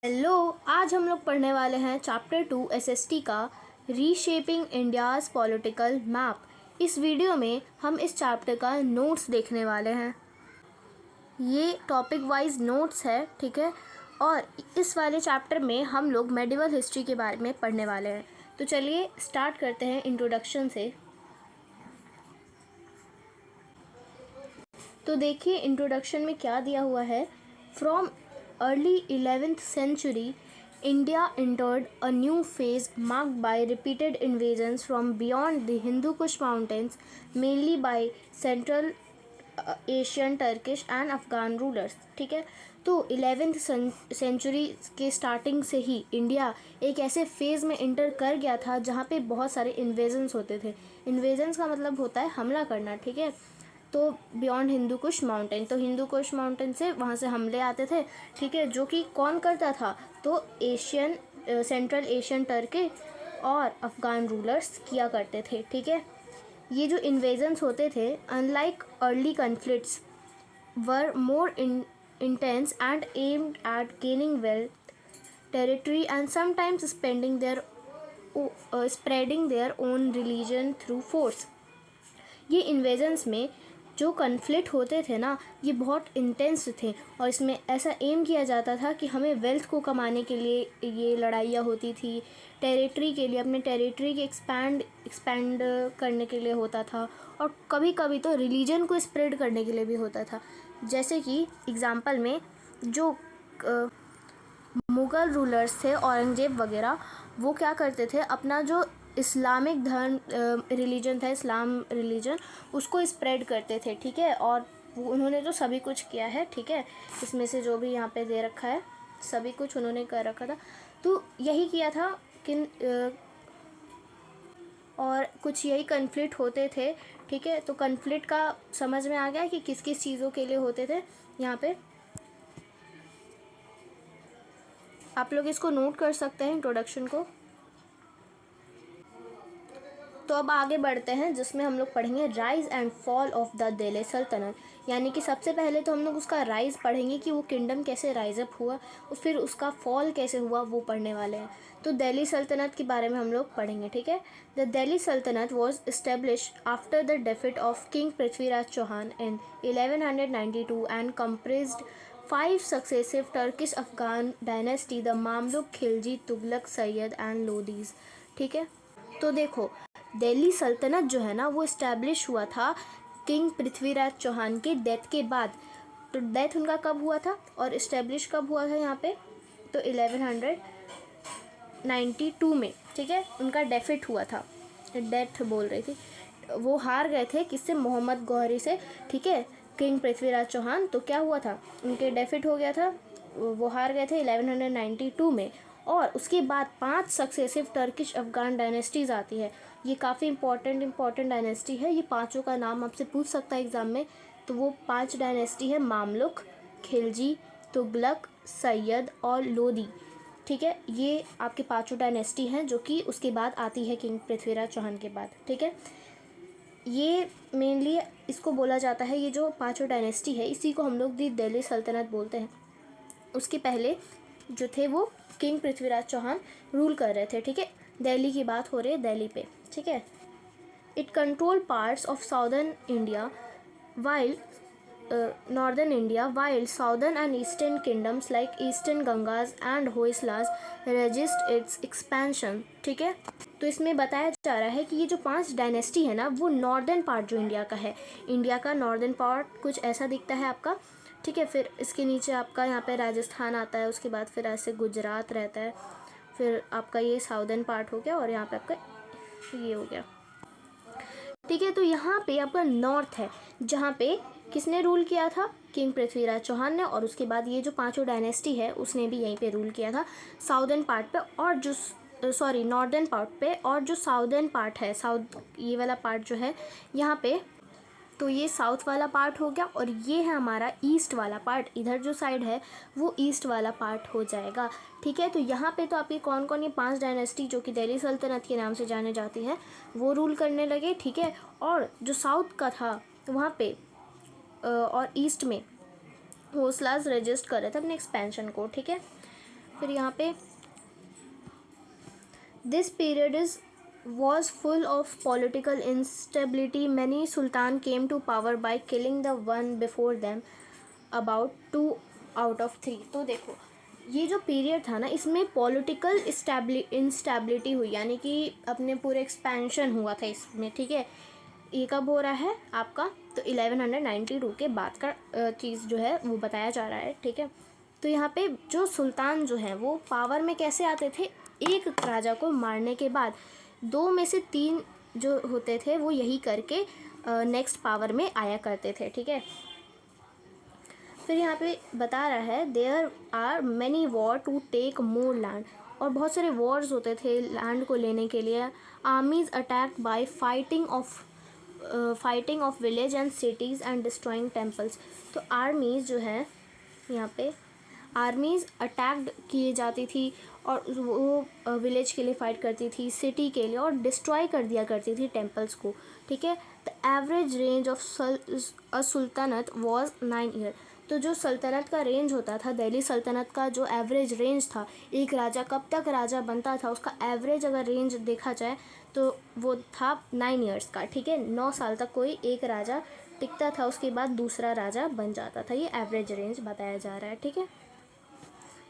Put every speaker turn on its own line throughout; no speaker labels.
Hello. आज हम लोग पढ़ने वाले हैं चैप्टर 2 एसएसटी का रीशेपिंग इंडियाज़ पॉलिटिकल मैप। इस वीडियो में हम इस चैप्टर का नोट्स देखने वाले हैं। ये टॉपिक वाइज नोट्स है, ठीक है। और इस वाले चैप्टर में हम लोग मेडिवल हिस्ट्री के बारे में पढ़ने वाले हैं। तो चलिए स्टार्ट करते हैं इंट्रोडक्शन से। तो देखिए इंट्रोडक्शन में क्या दिया हुआ है। From early 11th century, India entered a new phase marked by repeated invasions from beyond the Hindu Kush mountains, mainly by Central Asian, Turkish and Afghan rulers। ठीक है, तो 11th सेंचुरी के स्टार्टिंग से ही इंडिया एक ऐसे phase में inter कर गया था जहाँ पे बहुत सारे इन्वेजन्स होते थे। इन्वेजन्स का मतलब होता है हमला करना, ठीक है। तो बियॉन्ड हिंदू कुश माउंटेन, तो हिंदू कुश माउंटेन से वहाँ से हमले आते थे, ठीक है। जो कि कौन करता था, तो एशियन, सेंट्रल एशियन, टर्की और अफ़गान रूलर्स किया करते थे, ठीक है। ये जो इन्वेजन्स होते थे, unlike early conflicts, were more intense and aimed at gaining wealth, territory and sometimes spreading their own religion through force. ये इन्वेजन्स में जो कन्फ्लिक्ट होते थे ना, ये बहुत इंटेंस थे और इसमें ऐसा एम किया जाता था कि हमें वेल्थ को कमाने के लिए ये लड़ाइयाँ होती थी, टेरिटरी के लिए, अपने टेरिटरी के एक्सपैंड करने के लिए होता था, और कभी कभी तो रिलीजन को स्प्रेड करने के लिए भी होता था। जैसे कि एग्ज़ाम्पल में जो मुग़ल रूलर्स थे, औरंगज़ेब वगैरह, वो क्या करते थे, अपना जो इस्लामिक धर्म रिलीजन था, इस्लाम रिलीजन, उसको स्प्रेड करते थे, ठीक है। और उन्होंने तो सभी कुछ किया है, ठीक है। इसमें से जो भी यहाँ पे दे रखा है सभी कुछ उन्होंने कर रखा था। तो यही किया था कि और कुछ यही कन्फ्लिक्ट होते थे, ठीक है। तो कन्फ्लिक्ट का समझ में आ गया कि किस किस चीज़ों के लिए होते थे। यहाँ पे आप लोग इसको नोट कर सकते हैं इंट्रोडक्शन को। तो अब आगे बढ़ते हैं, जिसमें हम लोग पढ़ेंगे rise and fall of the Delhi Sultanate. यानी कि सबसे पहले तो हम लोग उसका राइज़ पढ़ेंगे कि वो किंगडम कैसे राइज अप हुआ, और फिर उसका फॉल कैसे हुआ वो पढ़ने वाले हैं। तो दिल्ली सल्तनत के बारे में हम लोग पढ़ेंगे, ठीक है। The Delhi sultanate was established after the defeat of king Prithviraj Chauhan in 1192 and comprised 5 successive Turkish Afghan dynasty, the Mamluk, Khilji, Tughlaq, Sayyid and Lodis, ठीक है। तो देखो, दिल्ली सल्तनत जो है ना, वो इस्टेब्लिश हुआ था किंग पृथ्वीराज चौहान के डेथ के बाद। तो डेथ उनका कब हुआ था और इस्टेब्लिश कब हुआ था यहाँ पे, तो 1192 में, ठीक है। उनका डेफिट हुआ था, डेथ बोल रही थी, वो हार गए थे किससे, मोहम्मद गौहरी से, ठीक है, किंग पृथ्वीराज चौहान। तो क्या हुआ था, उनके डेफिट हो गया था, वो हार गए थे 1192 में। और उसके बाद 5 सक्सेसिव टर्किश अफगान डायनेस्टीज़ आती है। ये काफ़ी इंपॉर्टेंट डायनेस्टी है। ये पांचों का नाम आपसे पूछ सकता है एग्ज़ाम में। तो वो 5 डायनेस्टी है, मामलुक, खिलजी, तुगलक, सैयद और लोदी, ठीक है। ये आपके पांचों डायनेस्टी हैं जो कि उसके बाद आती है किंग पृथ्वीराज चौहान के बाद, ठीक है। ये मेनली इसको बोला जाता है, ये जो पांचों डायनेस्टी है इसी को हम लोग दी दिल्ली सल्तनत बोलते हैं। उसके पहले जो थे वो किंग पृथ्वीराज चौहान रूल कर रहे थे, ठीक है। दिल्ली की बात हो रही है, दिल्ली पे, ठीक है। It control parts of southern India while northern India, while southern and eastern kingdoms like eastern Gangas and Hoysalas resist its expansion, ठीक है। तो इसमें बताया जा रहा है कि ये जो 5 डायनेस्टी है ना, वो नॉर्दर्न पार्ट जो इंडिया का है, इंडिया का नॉर्दर्न पार्ट कुछ ऐसा दिखता है आपका, ठीक है। फिर इसके नीचे आपका यहाँ पे राजस्थान आता है, उसके बाद फिर ऐसे गुजरात रहता है, फिर आपका ये साउदर्न पार्ट हो गया और यहाँ पे आपका ये हो गया, ठीक है। तो यहाँ पे आपका नॉर्थ है, जहाँ पे किसने रूल किया था, किंग पृथ्वीराज चौहान ने, और उसके बाद ये जो पांचों डायनेस्टी है उसने भी यहीं पे रूल किया था साउदर्न पार्ट पे, और जो नॉर्दर्न पार्ट पे, और जो साउदर्न पार्ट है, साउथ ये वाला पार्ट जो है यहाँ पे, तो ये साउथ वाला पार्ट हो गया, और ये है हमारा ईस्ट वाला पार्ट, इधर जो साइड है वो ईस्ट वाला पार्ट हो जाएगा, ठीक है। तो यहाँ पे तो आपकी कौन कौन, ये 5 डायनेस्टी जो कि दिल्ली सल्तनत के नाम से जाने जाती है वो रूल करने लगे, ठीक है। और जो साउथ का था वहाँ पे और ईस्ट में होसलास रजिस्ट कर रहे थे अपने एक्सपेंशन को, ठीक है। फिर यहाँ पे this period was full of political instability. Many sultan came to power by killing the one before them, about 2 out of 3. तो देखो ये जो पीरियड था ना, इसमें पॉलिटिकल इंस्टेबिलिटी हुई, यानी कि अपने पूरे एक्सपेंशन हुआ था इसमें, ठीक है। ये कब हो रहा है आपका, तो 1192 के बाद का चीज़ जो है वो बताया जा रहा है, ठीक है। तो यहाँ पे जो सुल्तान जो हैं वो पावर में कैसे आते थे, एक राजा को मारने के बाद 2 में से 3 जो होते थे वो यही करके नेक्स्ट पावर में आया करते थे, ठीक है। फिर यहाँ पे बता रहा है there are many war to take more land, और बहुत सारे वॉर्स होते थे लैंड को लेने के लिए। आर्मीज attacked by fighting of village and cities and destroying temples. तो आर्मीज़ जो है यहाँ पे आर्मीज़ अटैक्ड किए जाती थी और वो विलेज के लिए फ़ाइट करती थी, सिटी के लिए, और डिस्ट्रॉय कर दिया करती थी टेम्पल्स को, ठीक है। The average range of a sultanate was 9 year. तो जो सल्तनत का रेंज होता था, दिल्ली सल्तनत का जो एवरेज रेंज था, एक राजा कब तक राजा बनता था, उसका एवरेज अगर रेंज देखा जाए तो वो था 9 ईयर्स का, ठीक है। 9 साल तक कोई एक राजा टिकता था, उसके बाद दूसरा राजा बन जाता था। ये एवरेज रेंज बताया जा रहा है, ठीक है।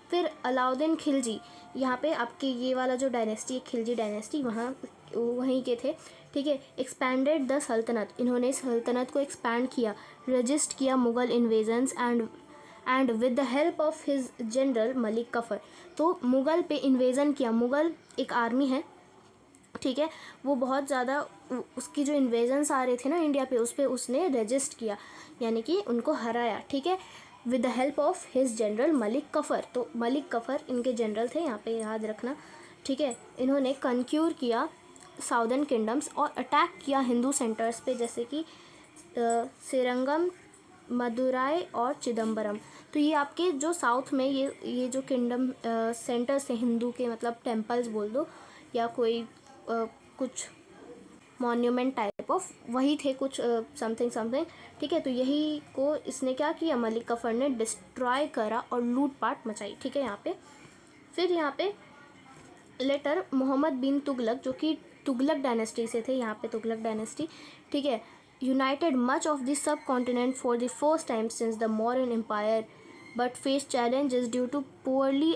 फिर अलाउद्दीन खिलजी, यहाँ पे आपके ये वाला जो डायनेस्टी, खिलजी डायनेस्टी, वहीं के थे, ठीक है। एक्सपैंडेड द सल्तनत, इन्होंने सल्तनत को एक्सपैंड किया, रजिस्ट किया Mughal invasions and with the help of his general Malik Kfar. तो मुग़ल पे इन्वेज़न किया, मुग़ल एक आर्मी है, ठीक है, वो बहुत ज़्यादा उसकी जो इन्वेजन्स आ रहे थे ना इंडिया पे, उस पर उसने रजिस्ट किया, यानी कि उनको हराया, ठीक है, with the help of his general Malik Kfar. तो मलिक कफ़र इनके जनरल थे, यहाँ पे याद रखना, ठीक है। इन्होंने कंक्यूर किया साउदर्न किंगडम्स और अटैक किया हिंदू सेंटर्स पे, जैसे कि श्रीरंगम, मदुराई और चिदम्बरम। तो ये आपके जो साउथ में ये जो किंगडम सेंटर्स हैं हिंदू के, मतलब टेम्पल्स बोल दो या कोई कुछ मॉन्यूमेंट टाइप ऑफ, वही थे कुछ समथिंग, ठीक है। तो यही को इसने क्या किया, मलिक कफ़र ने डिस्ट्रॉय करा और लूटपाट मचाई, ठीक है यहाँ पे। फिर यहाँ पे लेटर मोहम्मद बिन तुगलक, जो कि तुगलक डायनेस्टी से थे, यहाँ पे तुगलक डायनेस्टी, ठीक है, united much of the subcontinent for the first time since the Mauryan empire, but face challenges due to poorly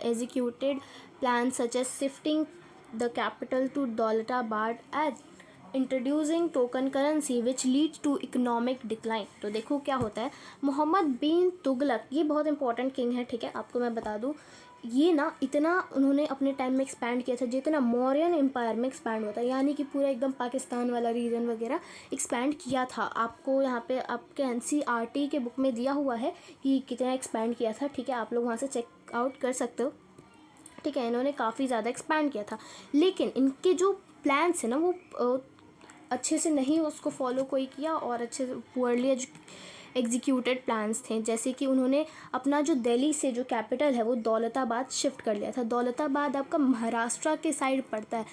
executed plans such as shifting the capital to Daulatabad and introducing token currency which leads to economic decline। तो देखो क्या होता है, मोहम्मद बिन तुगलक ये बहुत important king है, ठीक है। आपको मैं बता दूँ, ये ना इतना उन्होंने अपने टाइम में एक्सपैंड किया था जितना मौर्यन एम्पायर में एक्सपैंड होता है, यानी कि पूरा एकदम पाकिस्तान वाला रीजन वगैरह एक्सपैंड किया था। आपको यहाँ पे आपके NCERT के बुक में दिया हुआ है कि कितना एक्सपैंड किया था, ठीक है, आप लोग वहाँ से चेक आउट कर सकते हो, ठीक है। इन्होंने काफ़ी ज़्यादा एक्सपैंड किया था, लेकिन इनके जो प्लान्स है ना वो अच्छे से नहीं उसको फॉलो कोई किया, और अच्छे से पुअरली एग्जीक्यूटेड प्लान्स थे। जैसे कि उन्होंने अपना जो दिल्ली से जो कैपिटल है वो दौलताबाद शिफ्ट कर लिया था। दौलताबाद आपका महाराष्ट्र के साइड पड़ता है,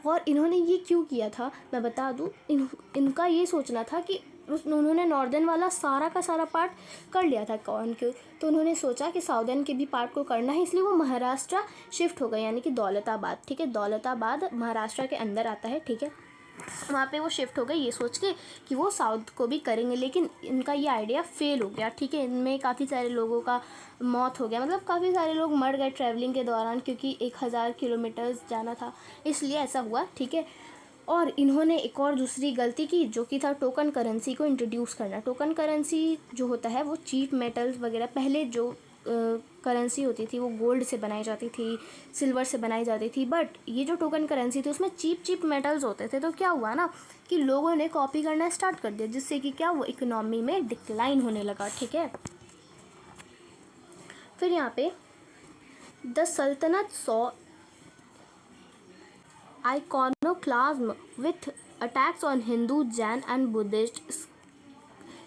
और इन्होंने ये क्यों किया था मैं बता दूँ। इनका ये सोचना था कि उन्होंने नॉर्दर्न वाला सारा का सारा पार्ट कर लिया था, कौन क्यों, तो उन्होंने सोचा कि साउदर्न के भी पार्ट को करना है, इसलिए वो महाराष्ट्र शिफ्ट हो गए, यानी कि दौलताबाद, ठीक है। दौलताबाद महाराष्ट्र के अंदर आता है, ठीक है। वहाँ पे वो शिफ्ट हो गए ये सोच के कि वो साउथ को भी करेंगे, लेकिन इनका ये आइडिया फेल हो गया, ठीक है। इनमें काफ़ी सारे लोगों का मौत हो गया, मतलब काफ़ी सारे लोग मर गए ट्रैवलिंग के दौरान, क्योंकि 1000 किलोमीटर्स जाना था, इसलिए ऐसा हुआ, ठीक है। और इन्होंने एक और दूसरी गलती की, जो कि था टोकन करेंसी को इंट्रोड्यूस करना। टोकन करेंसी जो होता है वो चीप मेटल्स वगैरह, पहले जो करेंसी होती थी वो गोल्ड से बनाई जाती थी, सिल्वर से बनाई जाती थी, बट ये जो टोकन करेंसी थी उसमें चीप मेटल्स होते थे। तो क्या हुआ ना कि लोगों ने कॉपी करना स्टार्ट कर दिया, जिससे कि क्या वो इकोनॉमी में डिक्लाइन होने लगा, ठीक है। फिर यहाँ पे द सल्तनत saw iconoclasm with attacks on Hindu, Jain and Buddhist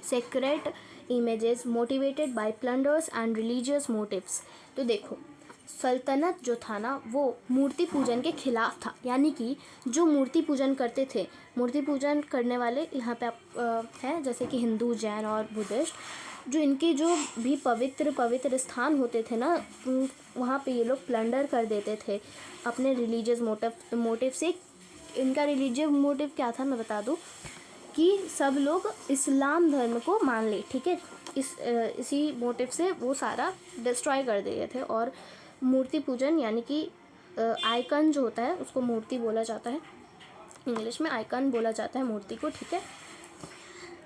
sacred images motivated by plunders and religious motives। तो देखो सल्तनत जो था ना वो मूर्ति पूजन के खिलाफ था, यानी कि जो मूर्ति पूजन करते थे, मूर्ति पूजन करने वाले यहाँ पे आप हैं जैसे कि हिंदू, जैन और बुद्धिस्ट, जो इनके जो भी पवित्र स्थान होते थे ना, वहाँ पे ये लोग प्लंडर कर देते थे अपने रिलीजियस मोटिव से। इनका रिलीजियस मोटिव क्या था मैं बता दूँ, कि सब लोग इस्लाम धर्म को मान ले, ठीक है। इसी मोटिव से वो सारा डिस्ट्रॉय कर दिए थे। और मूर्ति पूजन यानी कि आइकन जो होता है उसको मूर्ति बोला जाता है, इंग्लिश में आइकन बोला जाता है मूर्ति को, ठीक है।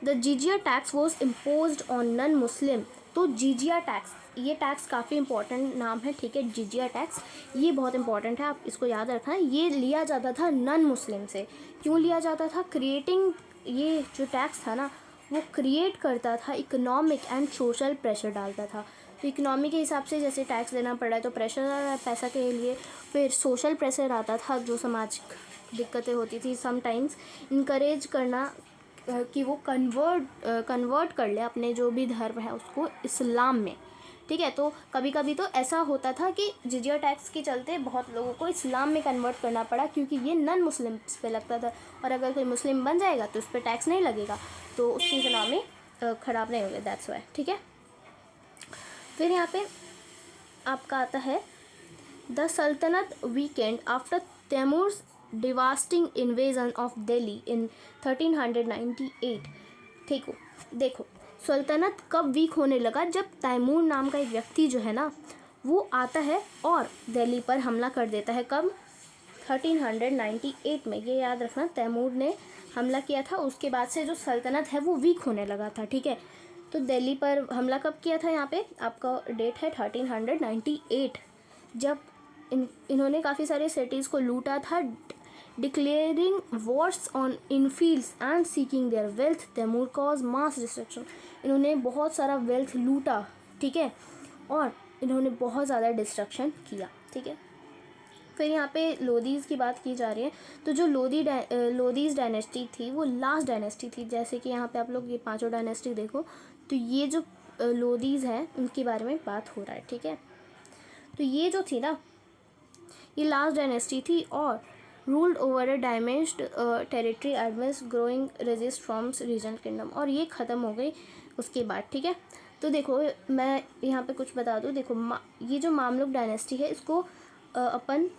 The jizya tax was imposed on non Muslim. तो जिजिया टैक्स, ये टैक्स काफ़ी इंपॉर्टेंट नाम है, ठीक है। जिजिया टैक्स ये बहुत इंपॉर्टेंट है, आप इसको याद रखना। ये लिया जाता था नन मुस्लिम से। क्यों लिया जाता था? ये जो टैक्स था ना, वो क्रिएट करता था इकोनॉमिक एंड सोशल प्रेशर डालता था। तो इकोनॉमी के हिसाब से जैसे टैक्स देना पड़ रहा है तो प्रेशर आ रहा है पैसा के लिए, फिर सोशल प्रेशर आता था, जो सामाजिक दिक्कतें होती थी समटाइम्स, इनकरेज करना कि वो कन्वर्ट कर ले अपने जो भी धर्म है उसको इस्लाम में, ठीक है। तो कभी कभी तो ऐसा होता था कि जिजिया टैक्स के चलते बहुत लोगों को इस्लाम में कन्वर्ट करना पड़ा, क्योंकि ये नन मुस्लिम्स पे लगता था, और अगर कोई मुस्लिम बन जाएगा तो उस पर टैक्स नहीं लगेगा, तो उसकी इकोनॉमी ख़राब नहीं होगी, दैट्स वाई, ठीक है। फिर यहाँ पे आपका आता है the sultanate weakened after Timur's devastating invasion of Delhi in 1398। ठीक हो, देखो सल्तनत कब वीक होने लगा? जब तैमूर नाम का एक व्यक्ति जो है ना, वो आता है और दिल्ली पर हमला कर देता है। कब? 1398 में, ये याद रखना, तैमूर ने हमला किया था। उसके बाद से जो सल्तनत है वो वीक होने लगा था, ठीक है। तो दिल्ली पर हमला कब किया था? यहाँ पे आपका डेट है 1398, जब इन्होंने काफ़ी सारे सिटीज़ को लूटा था, declaring wars on infidels and seeking their wealth. Timur cause mass destruction, इन्होंने बहुत सारा वेल्थ लूटा, ठीक है, और इन्होंने बहुत ज़्यादा डिस्ट्रक्शन किया, ठीक है। फिर यहाँ पे लोदीज़ की बात की जा रही है। तो जो लोदीज़ डायनेस्टी थी वो लास्ट डायनेस्टी थी। जैसे कि यहाँ पे आप लोग ये पांचों डायनेस्टी देखो, तो ये जो लोदीज़ हैं उनके बारे में बात हो रहा है, ठीक है। तो ये जो थी ना, ये लास्ट डायनेस्टी थी और ruled over a diminished territory एडमिस growing resist from regional kingdom, और ये ख़त्म हो गई उसके बाद, ठीक है। तो देखो मैं यहाँ पे कुछ बता दूँ, देखो ये जो मामलुक डायनेस्टी है इसको अपन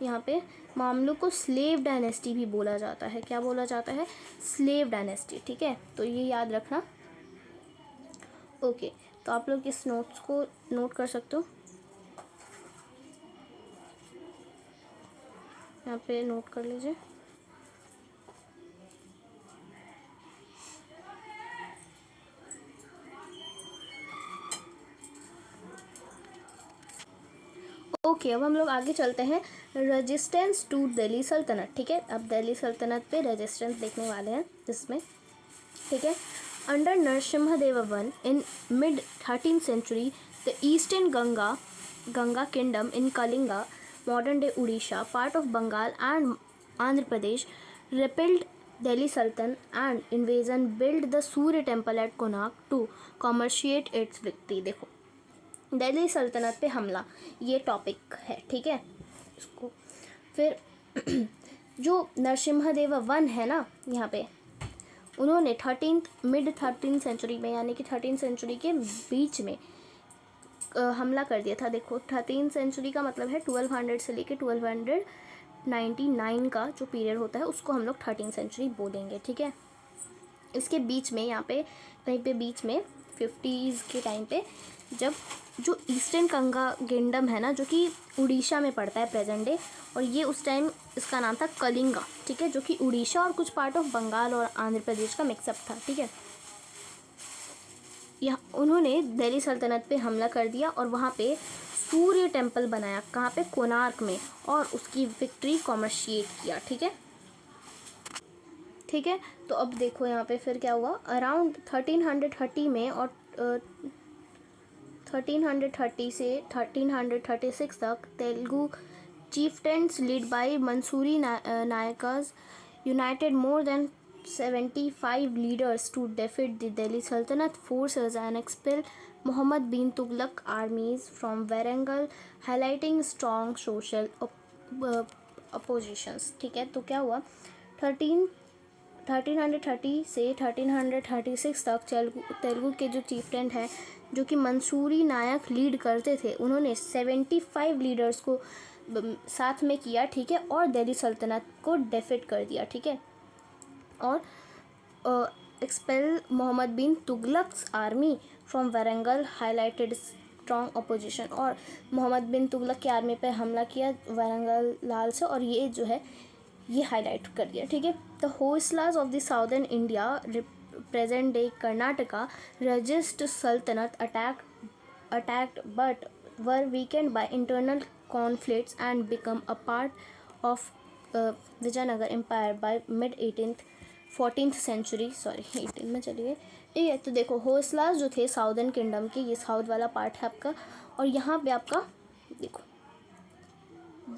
यहाँ पे मामलुक को स्लेव डायनेस्टी भी बोला जाता है। क्या बोला जाता है? स्लेव डायनेस्टी, ठीक है। तो ये याद रखना, ओके। तो आप लोग इस नोट्स को नोट कर सकते हो, यहाँ पे नोट कर लीजिए। ओके, अब हम लोग आगे चलते हैं। रेजिस्टेंस टू दिल्ली सल्तनत, ठीक है। अब दिल्ली सल्तनत पे रेजिस्टेंस देखने वाले हैं इसमें, ठीक है। Under Narasimhadeva one in mid 13th century, the eastern Ganga kingdom in Kalinga, modern day Odisha, part of Bengal and Andhra Pradesh, repelled Delhi Sultan and invasion, built the Surya temple at Konark to commemorate its victory। देखो दिल्ली सल्तनत पे हमला, ये topic है, ठीक है। इसको फिर जो नरसिम्हदेव वन है ना, यहाँ पे उन्होंने मिड 13th century में, यानी कि 13th century के बीच में हमला कर दिया था। देखो 13th century का मतलब है 1200 से लेके 1299 का जो पीरियड होता है उसको हम लोग 13th century बोलेंगे, ठीक है। इसके बीच में यहाँ पे कहीं पे बीच में 50s के टाइम पे, जब जो ईस्टर्न गंगा किंगडम है ना, जो कि उड़ीसा में पड़ता है प्रेजेंट डे, और ये उस टाइम इसका नाम था कलिंगा, ठीक है, जो कि उड़ीसा और कुछ पार्ट ऑफ बंगाल और आंध्र प्रदेश का मिक्सअप था, ठीक है। यहाँ उन्होंने दिल्ली सल्तनत पे हमला कर दिया और वहाँ पे सूर्य टेम्पल बनाया, कहाँ पे? कोणार्क में, और उसकी विक्ट्री कॉमर्शिएट किया, ठीक है, ठीक है। तो अब देखो यहाँ पे फिर क्या हुआ, अराउंड 1330 में और 1330 से 1336 तक Telugu chieftains led by Mansuri Nayakas united more than 75 leaders to defeat the Delhi Sultanate forces and expel Muhammad bin Tughlaq armies from Warangal, highlighting strong social oppositions, ठीक है। तो क्या हुआ, 1330 से 1336 तक तेलुगु के जो चीफ्टेंट हैं जो कि मंसूरी नायक लीड करते थे, उन्होंने 75 लीडर्स को साथ में किया, ठीक है, और दिल्ली सल्तनत को डेफिट कर दिया, ठीक है। और expel Mohammad bin Tughlaq's army from Warangal highlighted strong opposition, और मोहम्मद बिन तुगलक की आर्मी पे हमला किया वारंगल लाल से, और ये जो है ये हाईलाइट कर दिया, ठीक है। The होयसलास of the southern India present day Karnataka resist सल्तनत attacked but were weakened by internal conflicts and become a part of Vijayanagar Empire by mid 14th century, sorry 18 में चलिए, ठीक है। तो देखो होयसलास जो थे साउदर्न किंगडम के, ये साउथ वाला पार्ट है आपका, और यहाँ पे आपका देखो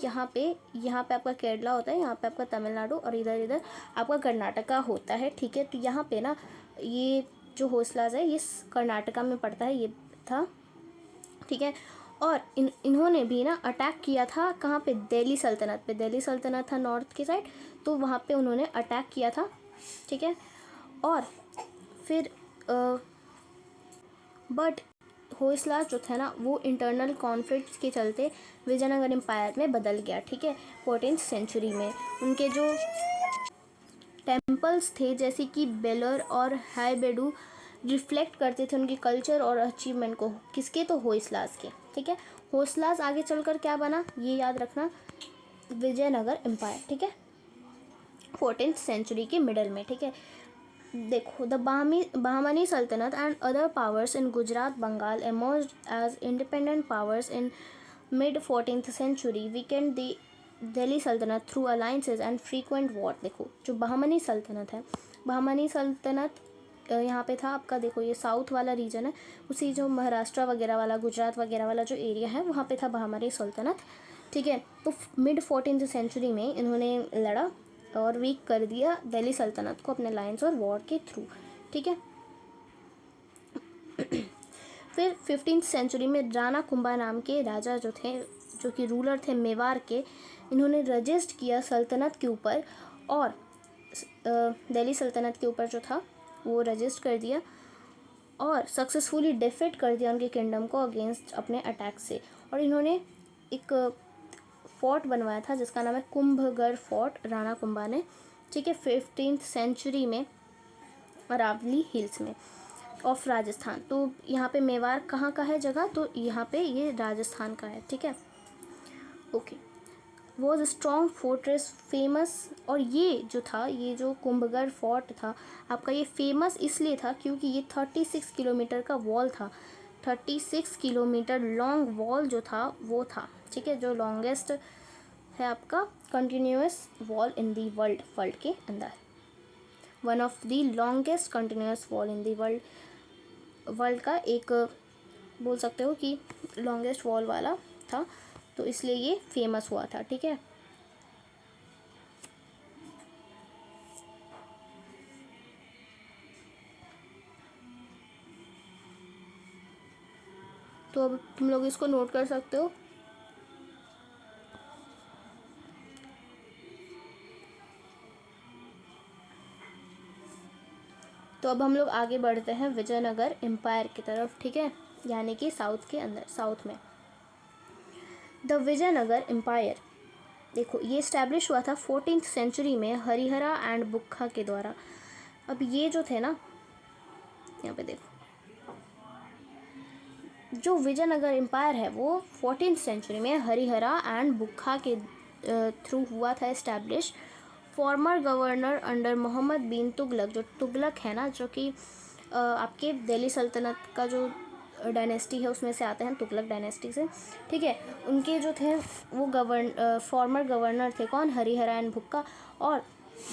यहाँ पे आपका केरला होता है, यहाँ पे आपका तमिलनाडु, और इधर आपका कर्नाटका होता है, ठीक है। तो यहाँ पे ना ये जो होयसलास है ये कर्नाटका में पड़ता है, ये था, ठीक है। और इन्होंने भी ना अटैक किया था कहाँ पे, दिल्ली सल्तनत पे। दिल्ली सल्तनत था नॉर्थ की साइड, तो वहाँ पे उन्होंने अटैक किया था, ठीक है। और फिर बट होयसलास जो था ना वो इंटरनल कॉन्फ्लिक्ट्स के चलते विजयनगर एम्पायर में बदल गया, ठीक है। 14th सेंचुरी में उनके जो टेम्पल्स थे जैसे कि बेलर और हाईबेडू रिफ्लेक्ट करते थे उनके कल्चर और अचीवमेंट को, किसके, तो होयसलास के, ठीक है। होयसलास आगे चलकर क्या बना ये याद रखना, विजयनगर एम्पायर, ठीक है, 14th सेंचुरी के मिडल में, ठीक है। देखो the Bahmani Sultanate and other powers in Gujarat Bengal emerged as independent powers in mid 14th century, weakened the Delhi sultanate through alliances and frequent war. देखो जो बहमनी सल्तनत है, बहमनी सल्तनत यहाँ पे था आपका, देखो ये साउथ वाला रीजन है, उसी जो महाराष्ट्र वगैरह वाला, गुजरात वगैरह वाला जो एरिया है वहाँ पे था बहमनी सल्तनत, ठीक है। तो मिड 14th सेंचुरी में इन्होंने लड़ा और वीक कर दिया दिल्ली सल्तनत को अपने लाइन्स और वॉर के थ्रू, ठीक है। फिर 15th सेंचुरी में राणा कुंभा नाम के राजा जो थे, जो कि रूलर थे मेवाड़ के, इन्होंने रजिस्ट किया सल्तनत के ऊपर, और दिल्ली सल्तनत के ऊपर जो था वो रजिस्ट कर दिया और सक्सेसफुली डिफीट कर दिया उनके किंगडम को अगेंस्ट अपने अटैक से। और इन्होंने एक फोर्ट बनवाया था जिसका नाम है कुंभगढ़ फोर्ट, राणा कुंभा ने, ठीक है, 15th सेंचुरी में अरावली हिल्स में ऑफ राजस्थान। तो यहाँ पे मेवाड़ कहाँ का है जगह, तो यहाँ पे ये राजस्थान का है, ठीक है, okay. Was strong fortress famous, और ये जो था, ये जो कुंभगढ़ फोर्ट था आपका, ये फेमस इसलिए था क्योंकि ये 36 किलोमीटर का वॉल था, 36 किलोमीटर लॉन्ग वॉल जो था वो था, ठीक है, जो लॉन्गेस्ट है आपका continuous wall in the world के अंदर, one of the longest continuous wall in the world का एक बोल सकते हो कि लॉन्गेस्ट वॉल वाला था, तो इसलिए ये फेमस हुआ था, ठीक है। तो अब तुम लोग इसको नोट कर सकते हो। तो अब हम लोग आगे बढ़ते हैं विजयनगर एम्पायर की तरफ, ठीक है, यानी कि साउथ के अंदर, साउथ में द विजयनगर एम्पायर। देखो ये इस्टेब्लिश हुआ था 14th सेंचुरी में हरिहरा एंड बुक्खा के द्वारा। अब ये जो थे ना, यहाँ पे देखो जो विजयनगर एम्पायर है वो 14th सेंचुरी में हरिहरा एंड बुक्खा के थ्रू हुआ था establish. Former governor under Muhammad bin Tughlaq, जो तुगलक है ना, जो कि आपके दिल्ली सल्तनत का जो डायनेस्टी है उसमें से आते हैं, तुगलक डायनेस्टी से, ठीक है। उनके जो थे वो फॉर्मर गवर्नर थे कौन, हरिहरा एंड बुक्का। और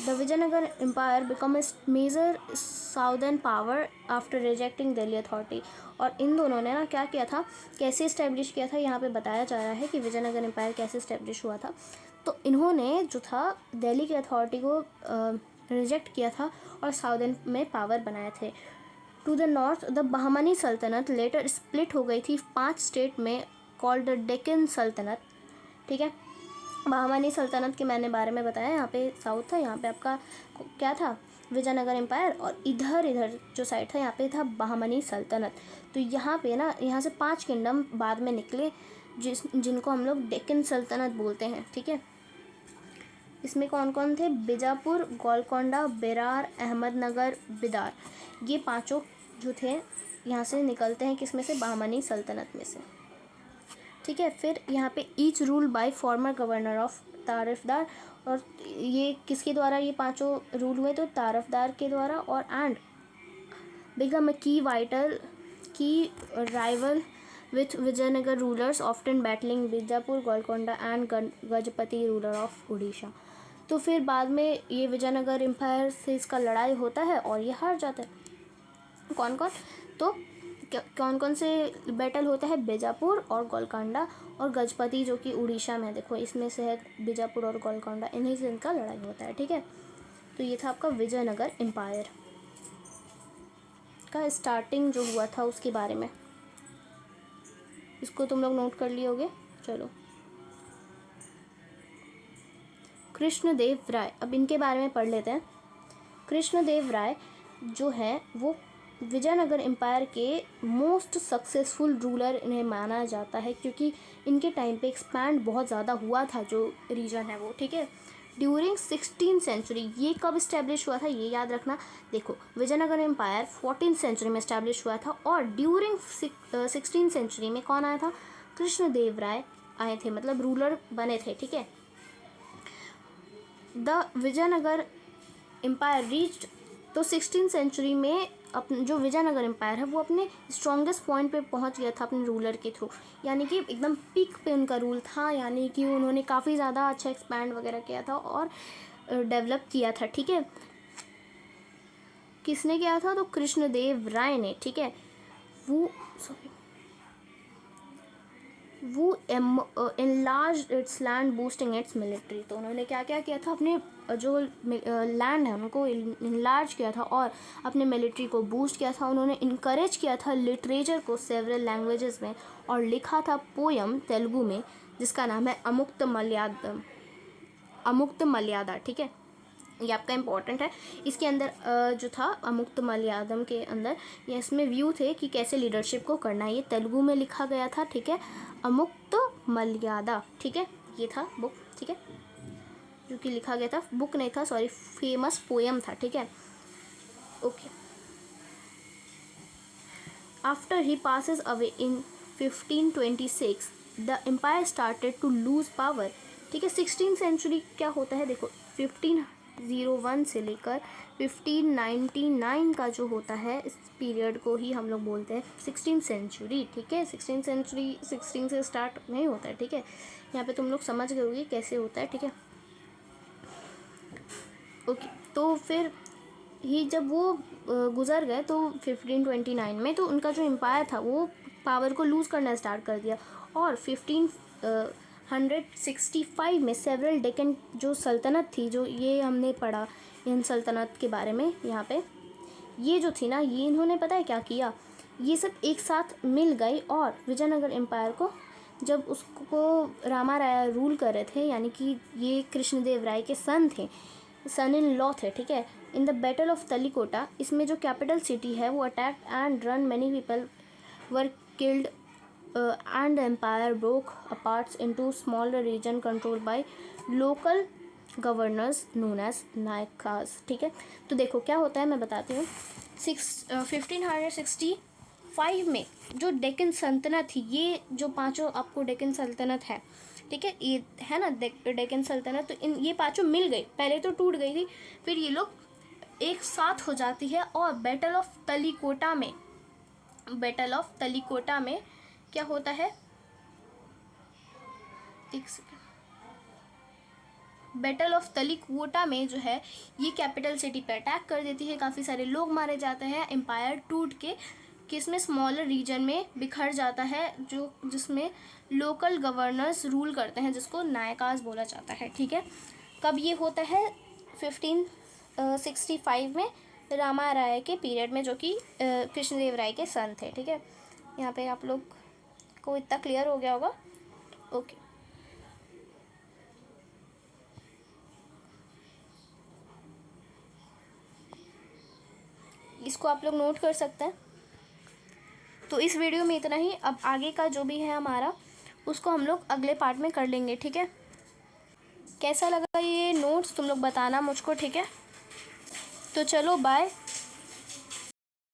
the Vijayanagara empire become a major southern power after rejecting Delhi authority. और इन दोनों ने ना क्या किया था, कैसे इस्टेब्लिश किया था, यहाँ पे बताया जा रहा है कि विजयनगर एम्पायर कैसे इस्टेब्लिश हुआ था। तो इन्होंने जो था दिल्ली की अथॉरिटी को रिजेक्ट किया था और साउदर्न में पावर बनाए थे। To the north the Bahmani Sultanate later split हो गई थी 5 स्टेट में, कॉल्ड द डेक्कन सल्तनत, ठीक है। बहमनी सल्तनत के मैंने बारे में बताया, यहाँ पे साउथ था, यहाँ पे आपका क्या था, विजयनगर एम्पायर, और इधर इधर जो साइड था यहाँ पे था बहमनी सल्तनत। तो यहाँ पे ना, यहाँ से 5 किंगडम बाद में निकले जिनको हम लोग डेक्कन सल्तनत बोलते हैं, ठीक है। इसमें कौन कौन थे? बीजापुर, गोलकोंडा, बेरार, अहमदनगर, बिदार। ये पांचों जो थे यहाँ से निकलते हैं, किसमें से? बहमनी सल्तनत में से, ठीक है। फिर यहाँ पे each rule by former governor of tarafdar, और ये किसके द्वारा ये पांचों रूल हुए? तो तारफदार के द्वारा, और and become a key rival with Vijayanagara rulers often battling Bijapur, Golconda and Gajapati ruler of Orissa. तो फिर बाद में ये विजयनगर एम्पायर से इसका लड़ाई होता है और ये हार जाता है। कौन कौन? तो कौन कौन से बैटल होता है? बीजापुर और गोलकोंडा और गजपति जो कि उड़ीसा में, देखो इसमें से है बीजापुर और गोलकोंडा, इन्हीं से इनका लड़ाई होता है, ठीक है। तो ये था आपका विजयनगर एम्पायर का स्टार्टिंग जो हुआ था उसके बारे में। इसको तुम लोग नोट कर लिए होगे। चलो, कृष्णदेव राय, अब इनके बारे में पढ़ लेते हैं। कृष्णदेव राय जो है वो विजयनगर एम्पायर के मोस्ट सक्सेसफुल रूलर इन्हें माना जाता है, क्योंकि इनके टाइम पे एक्सपैंड बहुत ज़्यादा हुआ था जो रीजन है वो, ठीक है। ड्यूरिंग 16th सेंचुरी, ये कब इस्टेब्लिश हुआ था ये याद रखना। देखो, विजयनगर एम्पायर 14th सेंचुरी में इस्टेब्लिश हुआ था, और ड्यूरिंग 16th सेंचुरी में कौन आया था? कृष्णदेव राय आए थे, मतलब रूलर बने थे, ठीक है। द विजयनगर एम्पायर रीच्ड, तो 16th सेंचुरी में अपने जो विजयनगर एम्पायर है वो अपने स्ट्रॉन्गेस्ट पॉइंट पे पहुंच गया था अपने रूलर के थ्रू, यानी कि एकदम पीक पे उनका रूल था, यानी कि उन्होंने काफ़ी ज़्यादा अच्छा एक्सपैंड वगैरह किया था और डेवलप किया था, ठीक है। किसने किया था? तो कृष्णदेव राय ने, ठीक है। वो enlarged it's land boosting it's military, तो उन्होंने क्या क्या किया था? अपने जो लैंड है उनको इनलार्ज किया था और अपने मिलिट्री को बूस्ट किया था। उन्होंने इनकरेज किया था लिटरेचर को सेवरल लैंग्वेजेस में, और लिखा था पोयम तेलुगु में जिसका नाम है अमुक्त मलयादा, ठीक है। ये आपका इम्पोर्टेंट है। इसके अंदर जो था अमुक्त मलयालम के अंदर ये इसमें व्यू थे कि कैसे लीडरशिप को करना है। ये तेलुगु में लिखा गया था, ठीक है, अमुक्त मलयादा, ठीक है। ये था बुक, ठीक है, जो कि लिखा गया था, बुक नहीं था, सॉरी, फेमस पोएम था, ठीक है। Okay, after he passes away in 1526 the empire started to lose power, ठीक है। 16th सेंचुरी क्या होता है? देखो, 1501 से लेकर 1599 का जो होता है इस पीरियड को ही हम लोग बोलते हैं 16th सेंचुरी, ठीक है। 16th सेंचुरी 16 से स्टार्ट नहीं होता है, ठीक है। यहाँ पे तुम लोग समझ गए होगे कैसे होता है, ठीक है। ओके, तो फिर ही जब वो गुजर गए तो 1529 में, तो उनका जो एम्पायर था वो पावर को लूज़ करना स्टार्ट कर दिया, और 1565 में सेवरल डेक्कन जो सल्तनत थी, जो ये हमने पढ़ा इन सल्तनत के बारे में यहाँ पे, ये जो थी ना, ये इन्होंने पता है क्या किया? ये सब एक साथ मिल गई और विजयनगर एम्पायर को, जब उसको रामा राय रूल कर रहे थे, यानी कि ये कृष्णदेव राय के सन इन लॉ थे, ठीक है। In the battle of Talikota, इसमें जो कैपिटल सिटी है वो attack and run, many people were killed and empire broke apart into smaller region controlled by local governors known as Nayakas, ठीक है। तो देखो क्या होता है, मैं बताती हूँ। 1565 में जो डेक्कन सल्तनत थी, ये जो पांचों आपको डेक्कन सल्तनत है, ठीक है, ये है ना डेक्कन सल्तनत, तो इन ये पांचों मिल गई, पहले तो टूट गई थी, फिर ये लोग एक साथ हो जाती है, और बैटल ऑफ तलिकोटा में क्या होता है? एक सेकेंड, बैटल ऑफ तलिकोटा में जो है ये कैपिटल सिटी पे अटैक कर देती है, काफ़ी सारे लोग मारे जाते हैं, एम्पायर टूट के किसमें स्मॉलर रीजन में बिखर जाता है, जो जिसमें लोकल गवर्नर्स रूल करते हैं, जिसको नायकाज बोला जाता है, ठीक है। कब ये होता है? 1565 में रामा राय के पीरियड में, जो कि कृष्णदेव राय के सन थे, ठीक है। यहाँ पे आप लोग को इतना क्लियर हो गया होगा। ओके, इसको आप लोग नोट कर सकते हैं। तो इस वीडियो में इतना ही। अब आगे का जो भी है हमारा उसको हम लोग अगले पार्ट में कर लेंगे, ठीक है। कैसा लगा ये नोट्स तुम लोग बताना मुझको, ठीक है। तो चलो बाय।